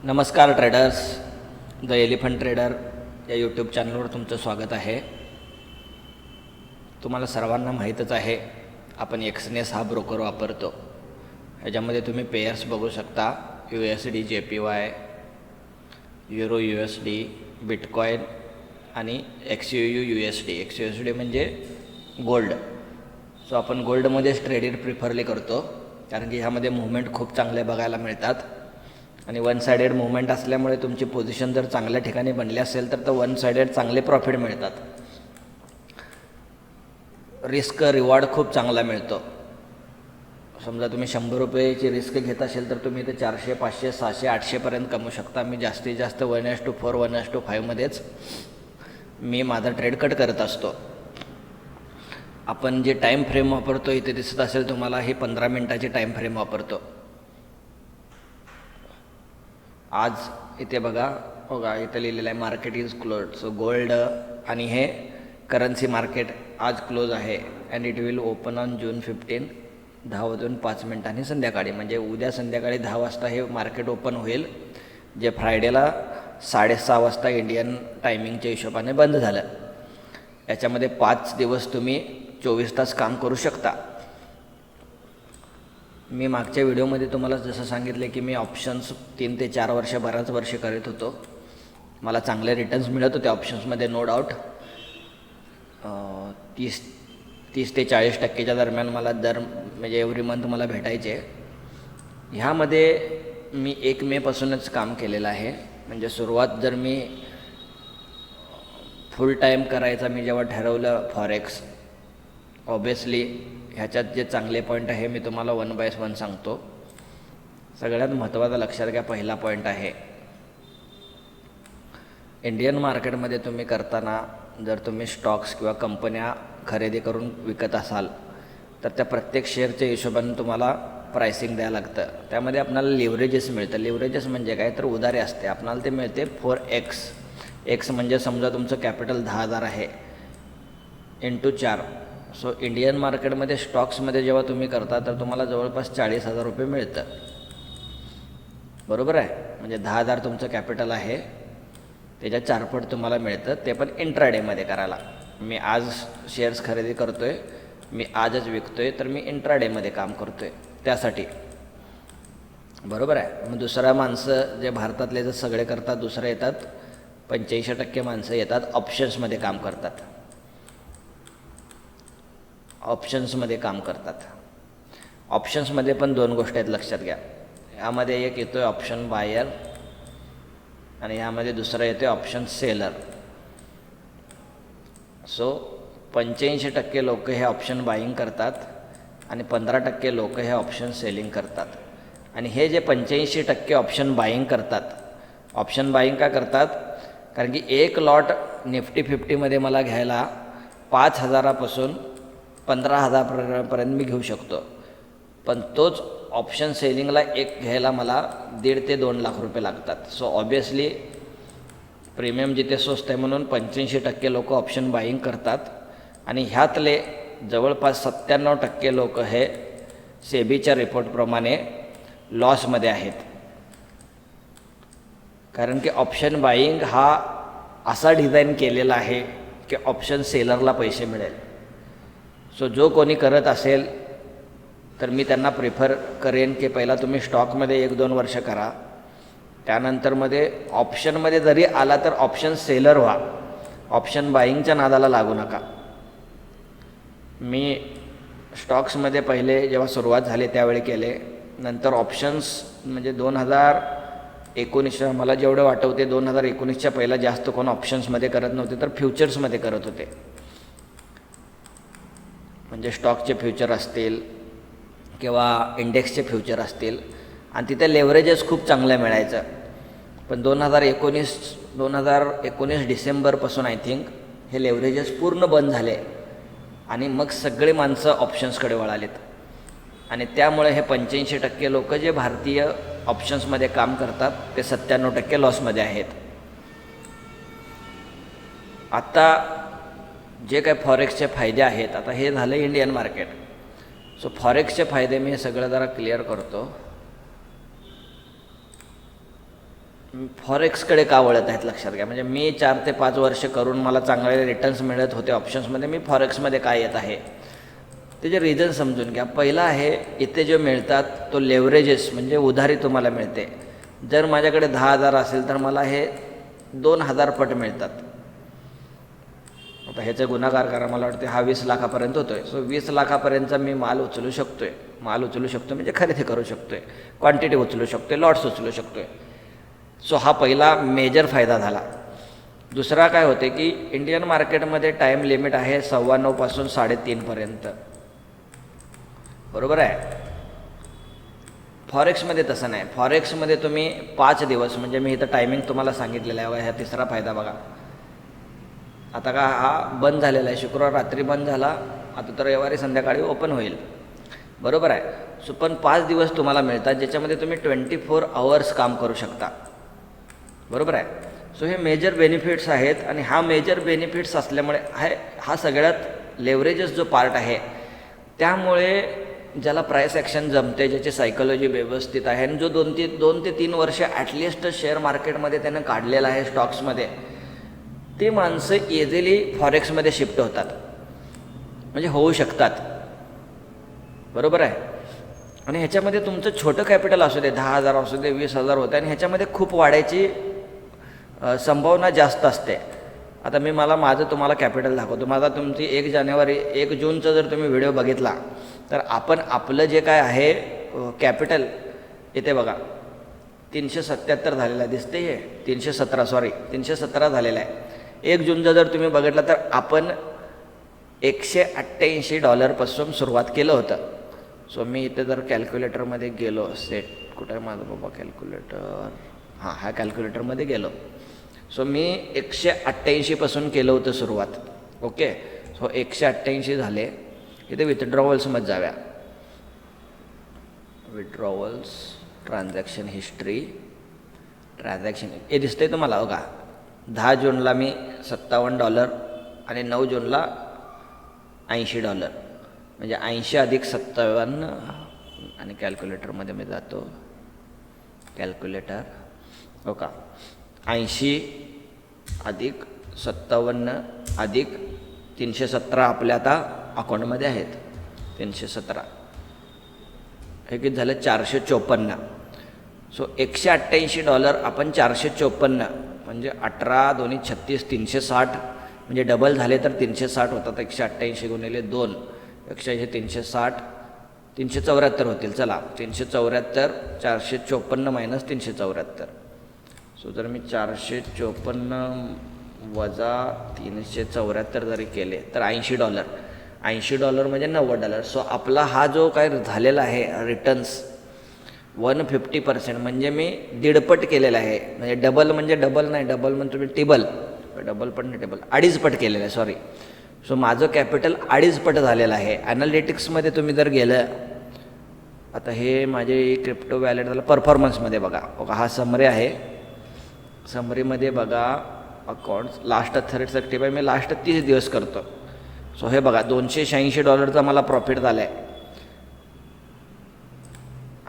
नमस्कार traders, the elephant trader या YouTube चॅनलवर तुमचं स्वागत आहे. तुम्हाला सर्वांना माहीतच आहे, आपण एक्सनेस हा ब्रोकर वापरतो. ह्याच्यामध्ये तुम्ही पेयर्स बघू शकता. USD JPY, euro USD, bitcoin आणि XUSD म्हणजे गोल्ड. सो आपण गोल्डमध्येच ट्रेडिंग प्रिफरली करतो, कारण की ह्यामध्ये मुवमेंट खूप चांगले बघायला मिळतात. आणि वन सायडेड मुवमेंट असल्यामुळे तुमची पोझिशन जर चांगल्या ठिकाणी बनली असेल तर वन सायडेड चांगले प्रॉफिट मिळतात. रिस्क रिवॉर्ड खूप चांगला मिळतो. समजा तुम्ही 100 रुपयाची रिस्क घेत असेल तर तुम्ही ते 400, 500, 600, 800पर्यंत कमवू शकता. मी जास्तीत जास्त 1:4, 1:5 मध्येच मी माझा ट्रेड कट करत असतो. आपण जे टाईम फ्रेम वापरतो, इथे दिसत असेल तुम्हाला, हे 15 मिनिटाची टाईम फ्रेम वापरतो. आज इथे बघा, इथं लिहिलेलं आहे market is close. So gold आणि हे करन्सी मार्केट आज क्लोज आहे and it will open on June 15, 10:05 संध्याकाळी. म्हणजे उद्या संध्याकाळी 10 वाजता हे मार्केट ओपन होईल, जे फ्रायडेला 6:30 वाजता इंडियन टायमिंगच्या हिशोबाने बंद झालं. याच्यामध्ये 5 दिवस तुम्ही 24 तास काम करू शकता. मी मागच्या व्हिडिओमध्ये तुम्हाला जसं सांगितलं की मी ऑप्शन्स 3 ते 4 वर्ष, बराच वर्ष करत होतो. मला चांगले रिटर्न्स मिळत होते ऑप्शन्समध्ये, नो डाऊट. 30 ते 40% दरम्यान मला म्हणजे एव्हरी मंथ मला भेटायचे. ह्यामध्ये मी 1 मेपासूनच काम केलेलं आहे. म्हणजे सुरुवात जर मी फुल टाईम करायचा मी जेव्हा ठरवलं फॉरेक्स, ऑब्वियसली ह्याच्यात जे चांगले पॉईंट आहे मी तुम्हाला 1 बाय 1 सांगतो. सगळ्यात महत्त्वाचा लक्षात घ्या, पहिला पॉईंट आहे, इंडियन मार्केटमध्ये तुम्ही करताना जर तुम्ही स्टॉक्स किंवा कंपन्या खरेदी करून विकत असाल तर त्या प्रत्येक शेअरच्या हिशोबाने तुम्हाला प्राइसिंग द्यावं लागतं. त्यामध्ये आपल्याला लिव्हरेजेस मिळतं. लिव्हरेजेस म्हणजे काय, तर उधारी असते. आपल्याला ते मिळते 4x. एक्स म्हणजे समजा तुमचं कॅपिटल 10,000 आहे, × 4. सो इंडियन मार्केटमध्ये स्टॉक्समध्ये जेव्हा तुम्ही करता तर तुम्हाला जवळपास 40,000 रुपये मिळतं. बरोबर आहे. म्हणजे 10,000 तुमचं कॅपिटल आहे, त्याच्या 4 पट तुम्हाला मिळतं. ते पण इंट्राडेमध्ये करायला. मी आज शेअर्स खरेदी करतो आहे, मी आजच विकतो आहे, तर मी इंट्राडेमध्ये काम करतो आहे त्यासाठी. बरोबर आहे. मग दुसरा माणसं जे भारतातले जर सगळे करतात, दुसरे येतात 85% माणसं येतात ऑप्शन्समध्ये काम करतात. ऑप्शन्समध्ये पण 2 गोष्टी आहेत, लक्षात घ्या. यामध्ये एक येतो आहे ऑप्शन बायर आणि यामध्ये दुसरा येतो आहे ऑप्शन सेलर. सो 85% लोक हे ऑप्शन बाईंग करतात आणि 15% लोक हे ऑप्शन सेलिंग करतात. आणि हे जे 85% ऑप्शन बाईंग करतात, ऑप्शन बाईंग का करतात, कारण की एक लॉट निफ्टी 50मध्ये मला घ्यायला 5,000 पासून 15,000पर्यंत मी घेऊ शकतो. पण तोच ऑप्शन सेलिंगला एक घ्यायला मला 1.5 ते 2 लाख रुपये लागतात. सो ऑब्वियसली प्रीमियम जिथे स्वस्त आहे म्हणून 85% लोक ऑप्शन बाईंग करतात. आणि ह्यातले जवळपास 97% लोक हे सेबीच्या रिपोर्टप्रमाणे लॉसमध्ये आहेत. कारण की ऑप्शन बाईंग हा असा डिझाईन केलेला आहे की ऑप्शन सेलरला पैसे मिळेल. सो जो कोणी करत असेल तर मी त्यांना प्रिफर करेन की पहिला तुम्ही स्टॉकमध्ये 1-2 वर्ष करा, त्यानंतरमध्ये ऑप्शनमध्ये जरी आला तर ऑप्शन सेलर व्हा, ऑप्शन बाईंगच्या नादाला लागू नका. मी स्टॉक्समध्ये पहिले जेव्हा सुरुवात झाली त्यावेळी केले, नंतर ऑप्शन्स म्हणजे 2019, मला जेवढं वाटवते 2019च्या पहिला जास्त कोण ऑप्शन्समध्ये करत नव्हते, तर फ्युचर्समध्ये करत होते. म्हणजे स्टॉकचे फ्युचर असतील किंवा इंडेक्सचे फ्युचर असतील, आणि तिथे लेव्हरेजेस खूप चांगलं मिळायचं. पण 2019 डिसेंबरपासून आय थिंक हे लेव्हरेजेस पूर्ण बंद झाले आणि मग सगळे माणसं ऑप्शन्सकडे वळालेत. आणि त्यामुळे हे 85% लोक जे भारतीय ऑप्शन्समध्ये काम करतात ते 97% लॉसमध्ये आहेत. आता जे काय फॉरेक्सचे फायदे आहेत, आता हे झालं इंडियन मार्केट. सो फॉरेक्सचे फायदे मी सगळं जरा क्लिअर करतो. फॉरेक्सकडे का वळत आहेत लक्षात घ्या. म्हणजे मी 4 ते 5 वर्ष करून मला चांगले रिटर्न्स मिळत होते ऑप्शन्समध्ये, मी फॉरेक्समध्ये काय येत आहे त्याचे रिझन समजून घ्या. पहिला आहे, इथे जे मिळतात तो लेवरेजेस म्हणजे उधारी तुम्हाला मिळते. जर माझ्याकडे 10,000 असेल तर मला हे 2,000 पट मिळतात. आता ह्याचे गुणाकार करा, मला वाटते हा 20 लाखापर्यंत होतो आहे. सो 20 लाखापर्यंतचा मी माल उचलू शकतो म्हणजे खरेदी करू शकतो आहे, क्वांटिटी उचलू शकतो आहे, लॉट्स उचलू शकतो आहे. सो हा पहिला मेजर फायदा झाला. दुसरा काय होते की इंडियन मार्केटमध्ये टाईम लिमिट आहे 9:15 पासून 3:30 पर्यंत, बरोबर आहे. फॉरेक्समध्ये तसं नाही. फॉरेक्समध्ये तुम्ही 5 दिवस, म्हणजे मी इथं टायमिंग तुम्हाला सांगितलेलं आहे. ह्या तिसरा फायदा बघा. आता का हा बंद झालेला आहे, शुक्रवार रात्री बंद झाला, आता तर रविवारी संध्याकाळी ओपन होईल, बरोबर आहे. सो पण 5 दिवस तुम्हाला मिळतात ज्याच्यामध्ये तुम्ही 24 आवर्स काम करू शकता, बरोबर आहे. सो हे मेजर बेनिफिट्स आहेत. आणि हा मेजर बेनिफिट्स असल्यामुळे हा सगळ्यात लेवरेजेस जो पार्ट आहे, त्यामुळे ज्याला प्राईस ॲक्शन जमते, ज्याची सायकोलॉजी व्यवस्थित आहे आणि जो 2 ते 3 वर्ष ॲटलिस्ट शेअर मार्केटमध्ये त्यानं काढलेलं आहे स्टॉक्समध्ये, ते माणसं इझिली फॉरेक्समध्ये शिफ्ट होतात, म्हणजे होऊ शकतात, बरोबर आहे. आणि ह्याच्यामध्ये तुमचं छोटं कॅपिटल असू दे, 10,000 असू दे, 20,000 होते, आणि ह्याच्यामध्ये खूप वाढायची संभावना जास्त असते. आता मी माझं तुम्हाला कॅपिटल दाखवतो. माझा तुमची 1 जूनचा जर तुम्ही व्हिडिओ बघितला तर आपण आपलं जे काय आहे कॅपिटल इथे बघा 377 झालेलं आहे, दिसते हे 317 झालेलं आहे. 1 जूनचा जर तुम्ही बघितलं तर आपण $188 पासून सुरुवात केलं होतं. सो मी इथे जर कॅल्क्युलेटरमध्ये गेलो, सेट कुठं आहे माझं बाबा कॅल्क्युलेटर, ह्या कॅल्क्युलेटरमध्ये गेलो. सो मी 188 पासून केलं होतं सुरुवात, ओके. सो 188 झाले. इथे विथड्रॉवल्समध्ये जाव्या, विथड्रॉवल्स, ट्रान्झॅक्शन हिस्ट्री, हे दिसतंय तुम्हाला बघा. 10 जूनला मी $57 आणि 9 जूनला $80, म्हणजे 80 अधिक 57. आणि कॅल्क्युलेटरमध्ये मी जातो, कॅल्क्युलेटर हो का, 80 अधिक 57 अधिक 317 आपल्या आता अकाउंटमध्ये आहेत. 317 हे किती झालं, $454. सो $188 आपण 454, म्हणजे 18 2 36 360, म्हणजे डबल झाले तर 360 होतात. 188 गुणिले 2, 180 360, 374 होतील. चला 374, 454 मायनस 374. सो जर मी 454 वजा 374 जरी केले तर $80 म्हणजे $90. सो आपला हा जो काय झालेला आहे रिटर्न्स 150%, म्हणजे मी 1.5 केलेला आहे. म्हणजे डबल म्हणजे डबल नाही, डबल म्हणजे तुम्ही डबल पण नाही, टेबल 2.5 पट केलेलं आहे, सॉरी. सो माझं कॅपिटल 2.5 पट झालेलं आहे. ॲनालिटिक्समध्ये तुम्ही जर गेलं, आता हे माझे क्रिप्टो वॅलेट झालं, परफॉर्मन्समध्ये बघा, हा समरी आहे. समरीमध्ये बघा अकाउंट्स लास्ट 35 मी लास्ट 30 दिवस करतो. सो हे बघा $286 मला प्रॉफिट झाला आहे.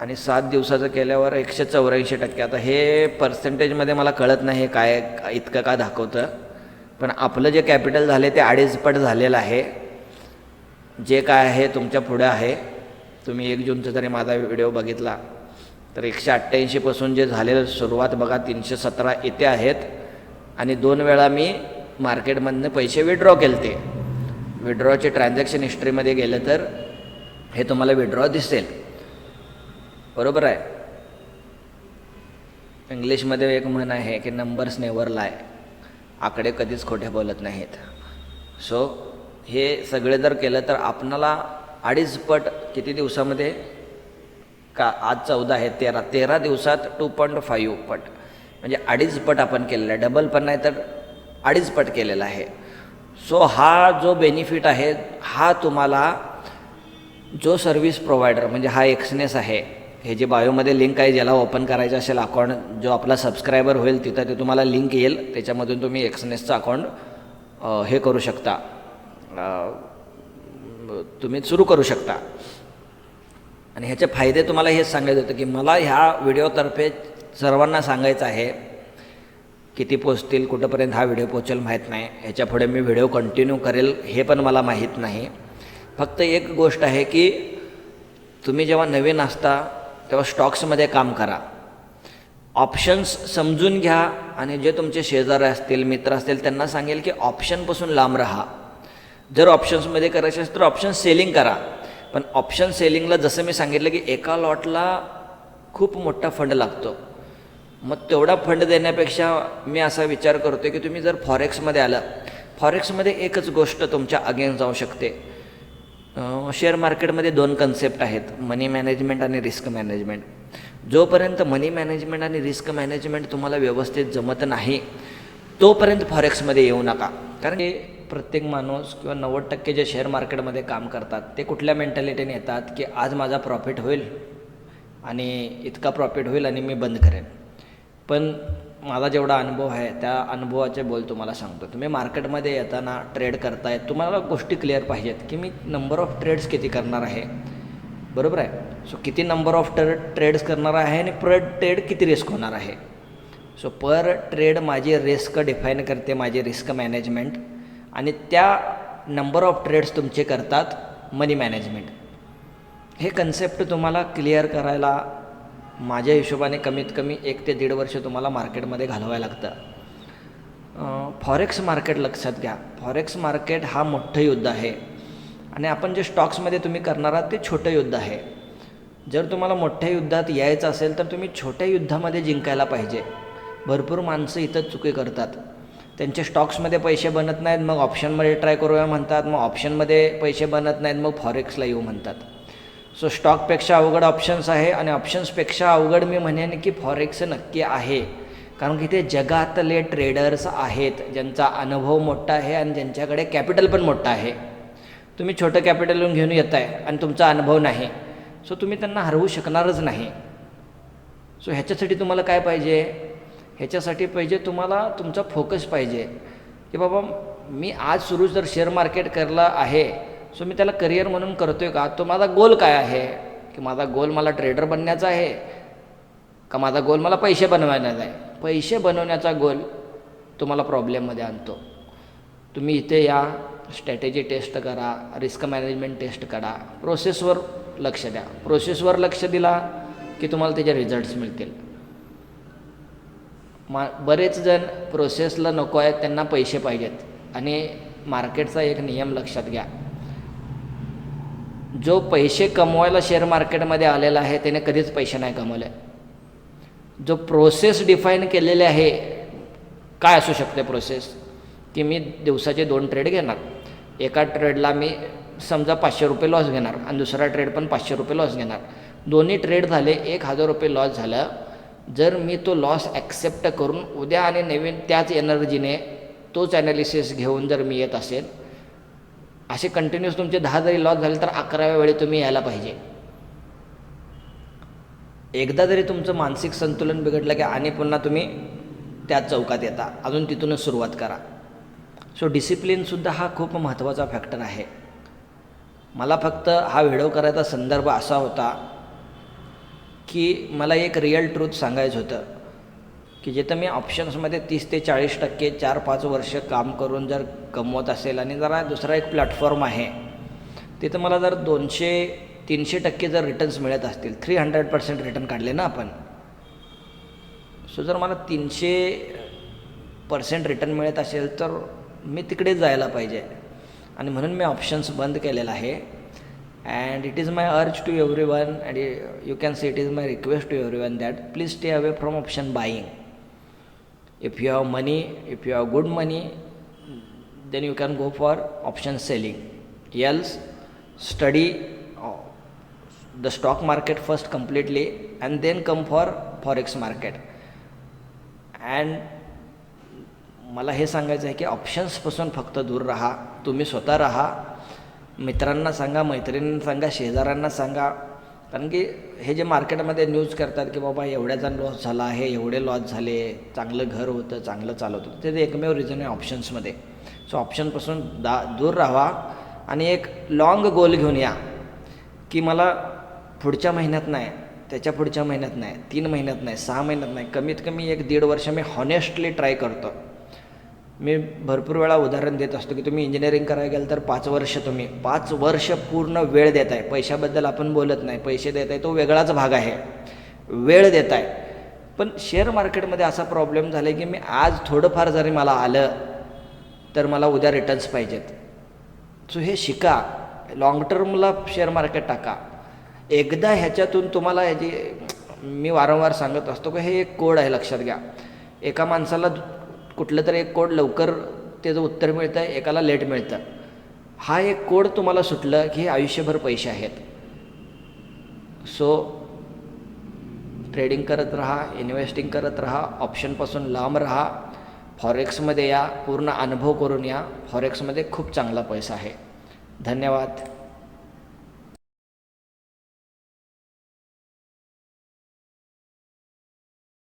आणि 7 दिवसाचं केल्यावर 184%. आता हे पर्सेंटेजमध्ये मला कळत नाही काय इतकं का दाखवतं, पण आपलं जे कॅपिटल झाले ते 2.5 पट झालेलं आहे. जे काय आहे तुमच्या पुढे आहे. तुम्ही 1 जूनचा जरी माझा व्हिडिओ बघितला तर 188 पासून जे झालेलं सुरुवात बघा 317 इथे आहेत. आणि 2 वेळा मी मार्केटमधनं पैसे विड्रॉ केले. ते विड्रॉचे ट्रान्झॅक्शन हिस्ट्रीमध्ये गेलं तर हे तुम्हाला विड्रॉ दिसेल, बरोबर आहे. इंग्लिशमध्ये एक म्हण आहे की नंबर्स नेवर लाय, आकडे कधीच खोटे बोलत नाहीत. सो हे सगळे जर केलं तर आपणाला 2.5 पट किती दिवसामध्ये, का आज 14 आहे, 13 दिवसात 2.5 पट, म्हणजे 2.5 पट आपण केलेला आहे. डबल पण नाही तर 2.5 पट केलेला आहे. सो हा जो बेनिफिट आहे हा तुम्हाला जो सर्व्हिस प्रोव्हायडर, म्हणजे हा एक्सनेस आहे, हे जे बायोमध्ये लिंक आहे, ज्याला ओपन करायचं असेल अकाउंट, जो आपला सबस्क्रायबर होईल तिथं ते तुम्हाला लिंक येईल, त्याच्यामधून तुम्ही एक्सनेसचं अकाउंट हे करू शकता, तुम्ही सुरू करू शकता. आणि ह्याचे फायदे तुम्हाला हेच सांगायचं होतं की मला ह्या व्हिडिओतर्फे सर्वांना सांगायचं आहे किती पोचतील, कुठंपर्यंत हा व्हिडिओ पोचेल माहीत नाही. ह्याच्या पुढे मी व्हिडिओ कंटिन्यू करेल हे पण मला माहीत नाही. फक्त एक गोष्ट आहे की तुम्ही जेव्हा नवीन असता तेव्हा स्टॉक्समध्ये काम करा, ऑप्शन्स समजून घ्या आणि जे तुमचे शेजारी असतील, मित्र असतील त्यांना सांगेल की ऑप्शनपासून लांब राहा. जर ऑप्शन्समध्ये करायचे असेल तर ऑप्शन सेलिंग करा, पण ऑप्शन सेलिंगला जसं मी सांगितलं की एका लॉटला खूप मोठा फंड लागतो. मग तेवढा फंड देण्यापेक्षा मी असा विचार करतो की तुम्ही जर फॉरेक्समध्ये आलं, फॉरेक्समध्ये एकच गोष्ट तुमच्या अगेन्स्ट जाऊ शकते. शेअर मार्केटमध्ये 2 कन्सेप्ट आहेत, मनी मॅनेजमेंट आणि रिस्क मॅनेजमेंट. जोपर्यंत मनी मॅनेजमेंट आणि रिस्क मॅनेजमेंट तुम्हाला व्यवस्थित जमत नाही तोपर्यंत फॉरेक्समध्ये येऊ नका. कारण की प्रत्येक माणूस किंवा 90% जे शेअर मार्केटमध्ये काम करतात ते कुठल्या मेंटॅलिटीने येतात की आज माझा प्रॉफिट होईल आणि इतका प्रॉफिट होईल आणि मी बंद करेन. पण माझा जेवढा अनुभव आहे त्या अनुभवाचे बोल तुम्हाला सांगतो. तुम्ही मार्केटमध्ये येताना ट्रेड करताय, तुम्हाला गोष्टी क्लिअर पाहिजेत की मी नंबर ऑफ ट्रेड्स किती करणार आहे, बरोबर आहे. सो किती नंबर ऑफ ट्रेड्स करणार आहे आणि पर ट्रेड किती रिस्क होणार आहे. सो पर ट्रेड माझी रिस्क डिफाईन करते, माझी रिस्क मॅनेजमेंट, आणि त्या नंबर ऑफ ट्रेड्स तुमचे करतात मनी मॅनेजमेंट. हे कन्सेप्ट तुम्हाला क्लिअर करायला माझ्या हिशोबाने कमीत कमी 1 ते 1.5 वर्ष तुम्हाला मार्केटमध्ये घालवायला लागतं. फॉरेक्स मार्केट लक्षात घ्या, फॉरेक्स मार्केट हा मोठं युद्ध आहे आणि आपण जे स्टॉक्समध्ये तुम्ही करणार आहात ते छोटं युद्ध आहे. जर तुम्हाला मोठ्या युद्धात यायचं असेल तर तुम्ही छोट्या युद्धामध्ये जिंकायला पाहिजे. भरपूर माणसं इथं चुकी करतात, त्यांचे स्टॉक्समध्ये पैसे बनत नाहीत, मग ऑप्शनमध्ये ट्राय करूया म्हणतात, मग ऑप्शनमध्ये पैसे बनत नाहीत, मग फॉरेक्सला येऊ म्हणतात. सो स्टॉकपेक्षा अवघड ऑप्शन्स आहे आणि ऑप्शन्सपेक्षा अवघड मी म्हणेन की फॉरेक्स नक्की आहे. कारण की ते जगातले ट्रेडर्स आहेत ज्यांचा अनुभव मोठा आहे आणि ज्यांच्याकडे कॅपिटल पण मोठा आहे. तुम्ही छोटं कॅपिटल घेऊन येत आहे आणि तुमचा अनुभव नाही, सो तुम्ही त्यांना हरवू शकणारच नाही. सो ह्याच्यासाठी तुम्हाला काय पाहिजे, ह्याच्यासाठी पाहिजे तुम्हाला तुमचा फोकस पाहिजे की बाबा मी आज सुरू जर शेअर मार्केट करला आहे, सो मी त्याला करिअर म्हणून करतो आहे का, तो माझा गोल काय आहे, की माझा गोल मला ट्रेडर बनण्याचा आहे का माझा गोल मला पैसे बनवायचा आहे. पैसे बनवण्याचा गोल तुम्हाला प्रॉब्लेममध्ये आणतो. तुम्ही इथे या, स्ट्रॅटेजी टेस्ट करा, रिस्क मॅनेजमेंट टेस्ट करा, प्रोसेसवर लक्ष द्या. प्रोसेसवर लक्ष दिला की तुम्हाला त्याचे रिझल्ट्स मिळतील. बरेच जण प्रोसेसला नको आहेत, त्यांना पैसे पाहिजेत. आणि मार्केटचा एक नियम लक्षात घ्या, जो पैसे कमवायला शेअर मार्केटमध्ये आलेला आहे त्याने कधीच पैसे नाही कमवले. जो प्रोसेस डिफाईन केलेले आहे, काय असू शकते प्रोसेस, की मी दिवसाचे 2 ट्रेड घेणार, एका ट्रेडला मी समजा 500 रुपये लॉस घेणार आणि दुसरा ट्रेड पण 500 रुपये लॉस घेणार. दोन्ही ट्रेड झाले, 1000 रुपये लॉस झालं. जर मी तो लॉस ॲक्सेप्ट करून उद्या आणि नवीन त्याच एनर्जीने तोच ॲनालिसिस घेऊन जर मी येत असेल, असे कंटिन्यूस तुमचे 10 जरी लॉस झाले तर 11व्या वेळी तुम्ही यायला पाहिजे. एकदा जरी तुमचं मानसिक संतुलन बिघडलं की आणि पुन्हा तुम्ही त्याच चौकात येता, अजून तिथूनच सुरुवात करा. सो डिसिप्लिनसुद्धा हा खूप महत्त्वाचा फॅक्टर आहे. मला फक्त हा व्हिडिओ करायचा संदर्भ असा होता की मला एक रिअल ट्रूथ सांगायचं होतं की जिथं मी ऑप्शन्समध्ये 30 ते 40% 4-5 वर्ष काम करून जर कमवत असेल आणि जरा दुसरा एक प्लॅटफॉर्म आहे तिथं मला जर 200-300% जर रिटर्न्स मिळत असतील, 300% रिटर्न काढले ना आपण, सो जर मला 300% रिटर्न मिळत असेल तर मी तिकडे जायला पाहिजे. आणि म्हणून मी ऑप्शन्स बंद केलेला आहे. अँड इट इज माय अर्ज to every one and you can see it is my request to every one that please stay away from option buying. If you have money, if you have good money, then you can go for option selling. Else, study the stock market first completely and then come for forex market. And मला हे सांगायचं आहे की ऑप्शन्सपासून फक्त दूर राहा. तुम्ही स्वतः राहा, मित्रांना सांगा, मैत्रिणींना सांगा, शेजाऱ्यांना सांगा. कारण की हे जे मार्केटमध्ये न्यूज करतात की बाबा एवढ्याचा लॉस झाला आहे, एवढे लॉस झाले, चांगलं घर होतं, चांगलं चालत होतं, ते एकमेव रिझन आहे ऑप्शन्समध्ये. सो ऑप्शनपासून दूर राहा आणि एक लाँग गोल घेऊन या की मला पुढच्या महिन्यात नाही त्याच्या पुढच्या महिन्यात नाही, 3 महिन्यात नाही, 6 महिन्यात नाही, कमीत कमी 1-1.5 वर्ष मी हॉनेस्टली ट्राय करतो. मी भरपूर वेळा उदाहरण देत असतो की तुम्ही इंजिनिअरिंग करायला गेलं तर 5 वर्ष, तुम्ही 5 वर्ष पूर्ण वेळ देत आहे. पैशाबद्दल आपण बोलत नाही, पैसे देत आहे तो वेगळाच भाग आहे, वेळ देत आहे. पण शेअर मार्केटमध्ये असा प्रॉब्लेम झाला आहे की मी आज थोडंफार जरी मला आलं तर मला उद्या रिटर्न्स पाहिजेत. सो हे शिका, लाँग टर्मला शेअर मार्केट टाका. एकदा ह्याच्यातून तुम्हाला ह्याची, मी वारंवार सांगत असतो की हे एक कोड आहे, लक्षात घ्या. एका माणसाला कुठलं तरी एक कोड लवकर त्याचं उत्तर मिळतं आहे, एकाला लेट मिळतं. हा एक कोड तुम्हाला सुटलं की हे आयुष्यभर पैसे आहेत. सो ट्रेडिंग करत राहा, इन्व्हेस्टिंग करत राहा, ऑप्शनपासून लांब राहा, फॉरेक्समध्ये या, पूर्ण अनुभव करून या. फॉरेक्समध्ये खूप चांगला पैसा आहे. धन्यवाद.